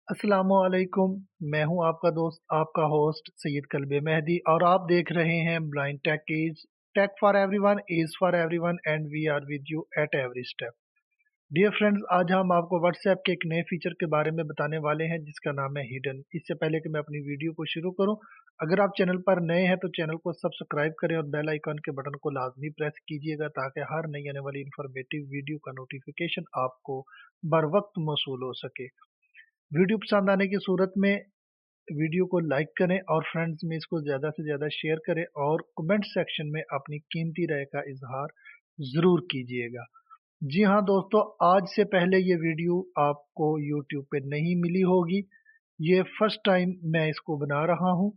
अस्सलामुअलैकुम। मैं हूं आपका दोस्त, आपका होस्ट सैयद कल्बे मेहदी और आप देख रहे हैं blind tech is tech for everyone is for everyone and we are with you at every step. Dear friends, आज हम आपको व्हाट्सएप के एक नए फीचर के बारे में बताने वाले हैं जिसका नाम है हिडन। इससे पहले कि मैं अपनी वीडियो को शुरू करूं, अगर आप चैनल पर नए हैं तो चैनल को सब्सक्राइब करें और बेल आइकन के बटन को लाजमी प्रेस कीजिएगा ताकि हर नई आने वाली इंफॉर्मेटिव वीडियो का नोटिफिकेशन आपको बर वक्त मौसूल हो सके। वीडियो पसंद आने की सूरत में वीडियो को लाइक करें और फ्रेंड्स में इसको ज़्यादा से ज़्यादा शेयर करें और कमेंट सेक्शन में अपनी कीमती राय का इजहार ज़रूर कीजिएगा। जी हाँ दोस्तों, आज से पहले ये वीडियो आपको YouTube पे नहीं मिली होगी। ये फर्स्ट टाइम मैं इसको बना रहा हूँ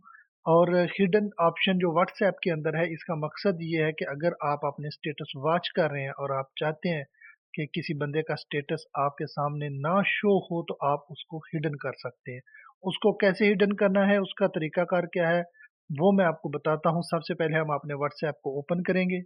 और हिडन ऑप्शन जो व्हाट्सएप के अंदर है, इसका मकसद ये है कि अगर आप अपने स्टेटस वॉच कर रहे हैं और आप चाहते हैं कि किसी बंदे का स्टेटस आपके सामने ना शो हो तो आप उसको हिडन कर सकते हैं। उसको कैसे हिडन करना है, उसका तरीकाकार क्या है, वो मैं आपको बताता हूँ। सबसे पहले हम अपने व्हाट्सएप को ओपन करेंगे।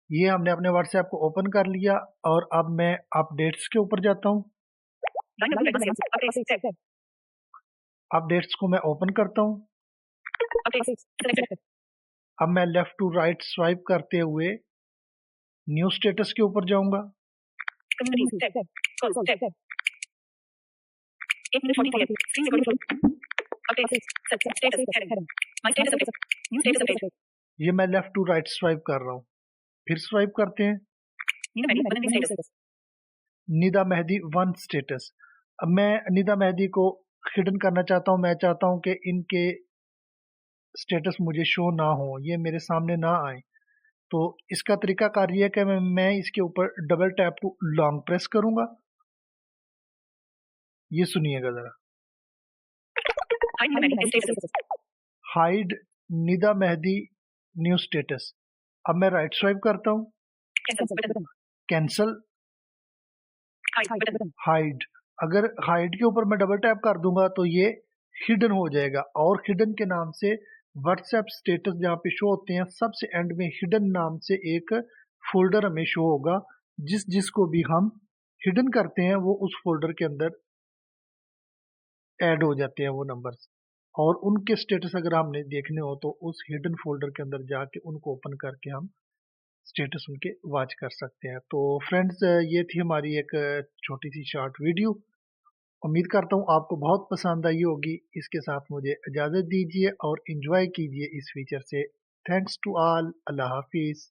ये हमने अपने व्हाट्सएप को ओपन कर लिया और अब मैं अपडेट्स के ऊपर जाता हूँ। अपडेट्स को मैं ओपन करता हूँ। अब मैं लेफ्ट टू राइट स्वाइप करते हुए न्यू स्टेटस के ऊपर जाऊंगा। ये मैं लेफ्ट टू राइट स्वाइप कर रहा हूँ। फिर स्वाइप करते हैं। निदा मेहदी 1 स्टेटस। अब मैं निदा मेहदी को हिडन करना चाहता हूँ। मैं चाहता हूँ कि इनके स्टेटस मुझे शो ना हो, ये मेरे सामने ना आए। तो इसका तरीका कार ये है कि मैं इसके ऊपर double tap to long press करूंगा। ये सुनिएगा जरा। Hide Nida Mehdi new status. अब मैं राइट स्वाइप करता हूँ। Cancel hide. अगर हाइड के ऊपर मैं डबल टैप कर दूंगा तो ये हिडन हो जाएगा और हिडन के नाम से व्हाट्सएप स्टेटस जहाँ पे शो होते हैं, सबसे एंड में हिडन नाम से एक फोल्डर हमें शो होगा। जिसको भी हम हिडन करते हैं वो उस फोल्डर के अंदर ऐड हो जाते हैं वो नंबर्स, और उनके स्टेटस अगर हमने देखने हो तो उस हिडन फोल्डर के अंदर जाके उनको ओपन करके हम स्टेटस उनके वॉच कर सकते हैं। तो फ्रेंड्स, ये थी हमारी एक छोटी सी शॉर्ट वीडियो। उम्मीद करता हूँ आपको बहुत पसंद आई होगी। इसके साथ मुझे इजाज़त दीजिए और एंजॉय कीजिए इस फीचर से। Thanks to all. अल्लाह हाफिज़।